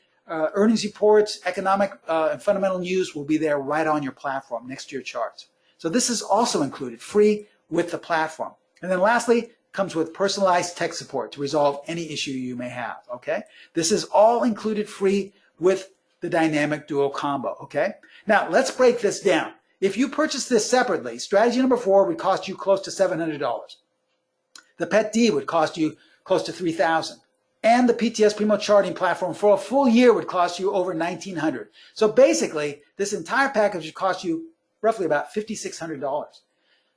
A: earnings reports, economic and fundamental news will be there right on your platform next to your charts. So this is also included free with the platform. And then lastly, comes with personalized tech support to resolve any issue you may have, okay? This is all included free with the dynamic duo combo, okay? Now, let's break this down. If you purchase this separately, strategy number 4 would cost you close to $700. The PET-D would cost you close to $3,000. And the PTS Primo Charting Platform for a full year would cost you over $1,900. So basically, this entire package would cost you roughly about $5,600.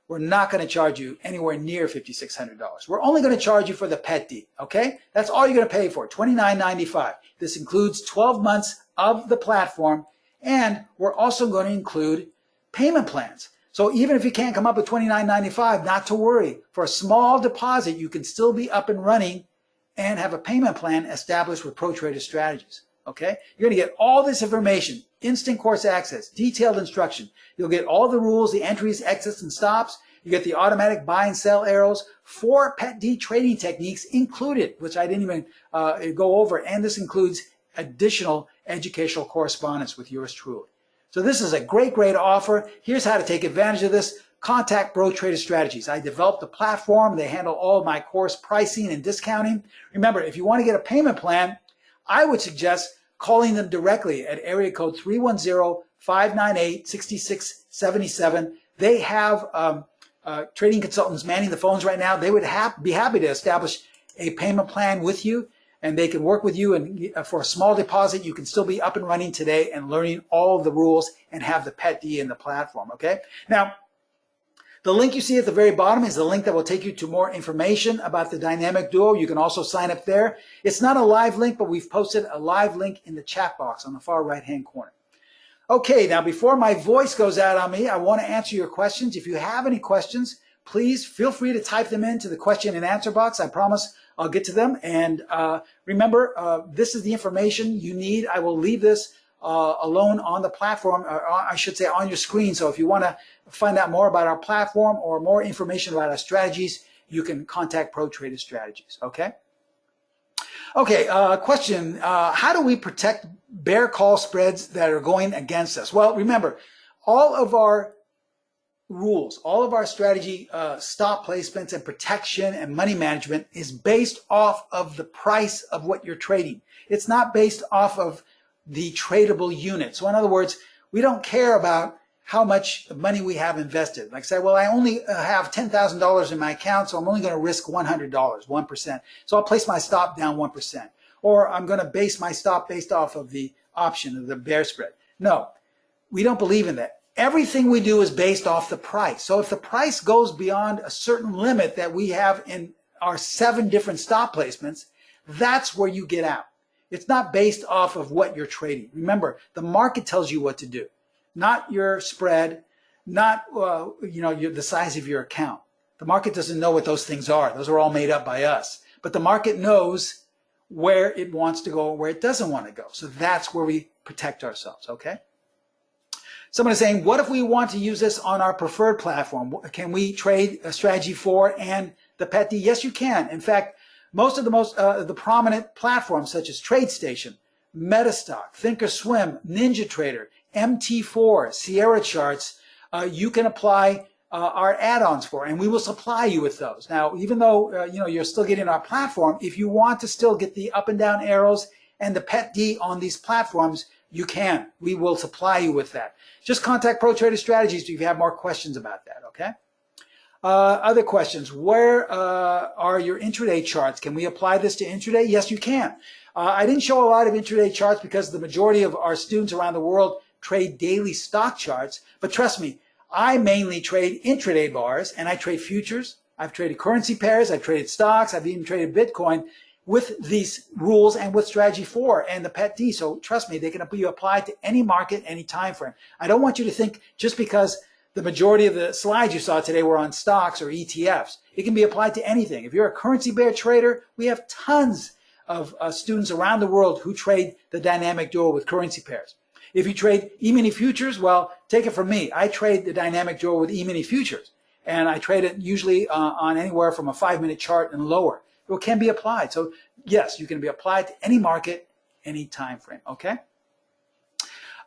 A: We're not going to charge you anywhere near $5,600. We're only going to charge you for the PET-D, okay? That's all you're going to pay for, $29.95. This includes 12 months of the platform, and we're also going to include payment plans. So even if you can't come up with $29.95, not to worry. For a small deposit, you can still be up and running and have a payment plan established with ProTrader strategies, okay? You're going to get all this information, instant course access, detailed instruction. You'll get all the rules, the entries, exits, and stops. You get the automatic buy and sell arrows, 4 PET-D trading techniques included, which I didn't even go over, and this includes additional educational correspondence with yours truly. So this is a great, great offer. Here's how to take advantage of this. Contact ProTrader Strategies. I developed a platform. They handle all of my course pricing and discounting. Remember, if you want to get a payment plan, I would suggest calling them directly at area code 310-598-6677. They have trading consultants manning the phones right now. They would be happy to establish a payment plan with you, and they can work with you, and for a small deposit, you can still be up and running today and learning all of the rules and have the pet D in the platform, okay? Now, the link you see at the very bottom is the link that will take you to more information about the Dynamic Duo. You can also sign up there. It's not a live link, but we've posted a live link in the chat box on the far right-hand corner. Okay, now before my voice goes out on me, I want to answer your questions. If you have any questions, please feel free to type them into the question and answer box. I promise I'll get to them. And remember, this is the information you need. I will leave this alone on the platform, or I should say on your screen. So if you want to find out more about our platform or more information about our strategies, you can contact Pro Trader Strategies, okay? Okay, question, how do we protect bear call spreads that are going against us? Well, remember, all of our rules, all of our strategy, stop placements and protection and money management is based off of the price of what you're trading. It's not based off of the tradable unit. So in other words, we don't care about how much money we have invested. Like say, well, I only have $10,000 in my account, so I'm only going to risk $100, 1%. So I'll place my stop down 1%. Or I'm going to base my stop based off of the option of the bear spread. No, we don't believe in that. Everything we do is based off the price. So if the price goes beyond a certain limit that we have in our 7 different stop placements, that's where you get out. It's not based off of what you're trading. Remember, the market tells you what to do, not your spread, not the size of your account. The market doesn't know what those things are. Those are all made up by us. But the market knows where it wants to go and where it doesn't want to go. So that's where we protect ourselves, okay? Someone is saying, what if we want to use this on our preferred platform? Can we trade a strategy 4 and the pet D? Yes, you can. In fact, most of the prominent platforms such as TradeStation, Metastock, Thinkorswim, NinjaTrader, MT4, Sierra Charts, you can apply our add-ons for, and we will supply you with those. Now, even though you're still getting our platform, if you want to still get the up and down arrows and the pet D on these platforms, you can. We will supply you with that. Just contact Pro Trader Strategies if you have more questions about that, okay? Other questions. Where are your intraday charts? Can we apply this to intraday? Yes, you can. I didn't show a lot of intraday charts because the majority of our students around the world trade daily stock charts. But trust me, I mainly trade intraday bars, and I trade futures. I've traded currency pairs. I've traded stocks. I've even traded Bitcoin with these rules and with strategy 4 and the pet D. So trust me, they can be applied to any market, any time frame. I don't want you to think just because the majority of the slides you saw today were on stocks or ETFs. It can be applied to anything. If you're a currency bear trader, we have tons of students around the world who trade the Dynamic Duo with currency pairs. If you trade E-mini futures, well, take it from me. I trade the Dynamic Duo with E-mini futures, and I trade it usually on anywhere from a 5-minute chart and lower. It can be applied. So yes, you can be applied to any market, any time frame, okay?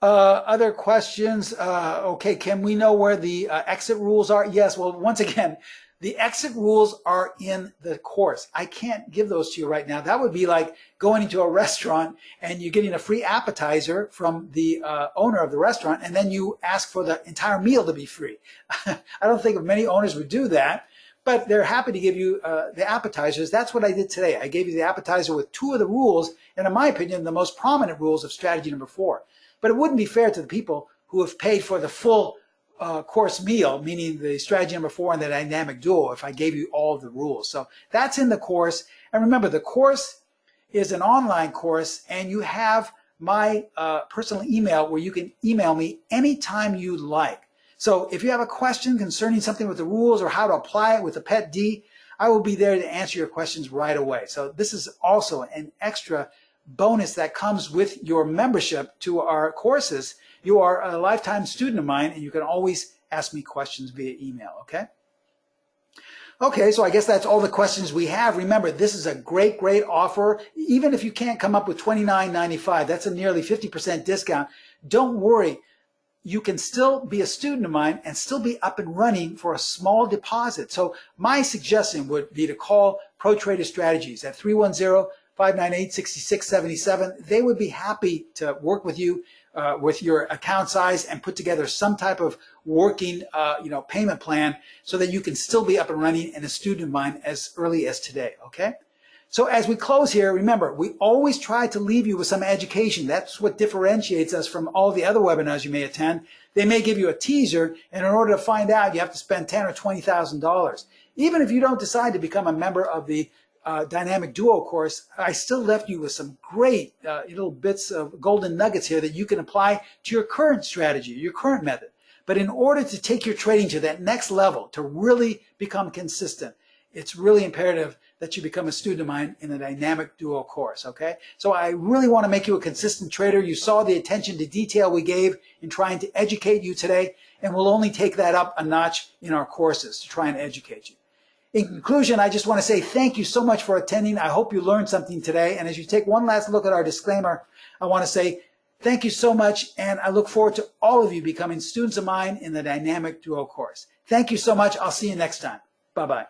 A: Other questions? Okay, can we know where the exit rules are? Yes, well, once again, the exit rules are in the course. I can't give those to you right now. That would be like going into a restaurant and you're getting a free appetizer from the owner of the restaurant, and then you ask for the entire meal to be free. I don't think many owners would do that, but they're happy to give you the appetizers. That's what I did today. I gave you the appetizer with 2 of the rules, and in my opinion, the most prominent rules of strategy number 4. But it wouldn't be fair to the people who have paid for the full course meal, meaning the strategy number 4 and the Dynamic Duo, if I gave you all of the rules. So that's in the course. And remember, the course is an online course, and you have my personal email where you can email me anytime you like. So if you have a question concerning something with the rules or how to apply it with the pet D, I will be there to answer your questions right away. So this is also an extra bonus that comes with your membership to our courses. You are a lifetime student of mine, and you can always ask me questions via email, okay? Okay, so I guess that's all the questions we have. Remember, this is a great, great offer. Even if you can't come up with $29.95, that's a nearly 50% discount. Don't worry. You can still be a student of mine and still be up and running for a small deposit. So my suggestion would be to call Pro Trader Strategies at 598-6677. They would be happy to work with you with your account size and put together some type of working payment plan so that you can still be up and running and a student of mine as early as today, okay? So as we close here, remember, we always try to leave you with some education. That's what differentiates us from all the other webinars you may attend. They may give you a teaser, and in order to find out, you have to spend $10,000 or $20,000. Even if you don't decide to become a member of the Dynamic Duo course, I still left you with some great little bits of golden nuggets here that you can apply to your current strategy, your current method. But in order to take your trading to that next level, to really become consistent, it's really imperative that you become a student of mine in the Dynamic Duo course, okay? So I really want to make you a consistent trader. You saw the attention to detail we gave in trying to educate you today, and we'll only take that up a notch in our courses to try and educate you. In conclusion, I just want to say thank you so much for attending. I hope you learned something today. And as you take one last look at our disclaimer, I want to say thank you so much, and I look forward to all of you becoming students of mine in the Dynamic Duo course. Thank you so much. I'll see you next time. Bye-bye.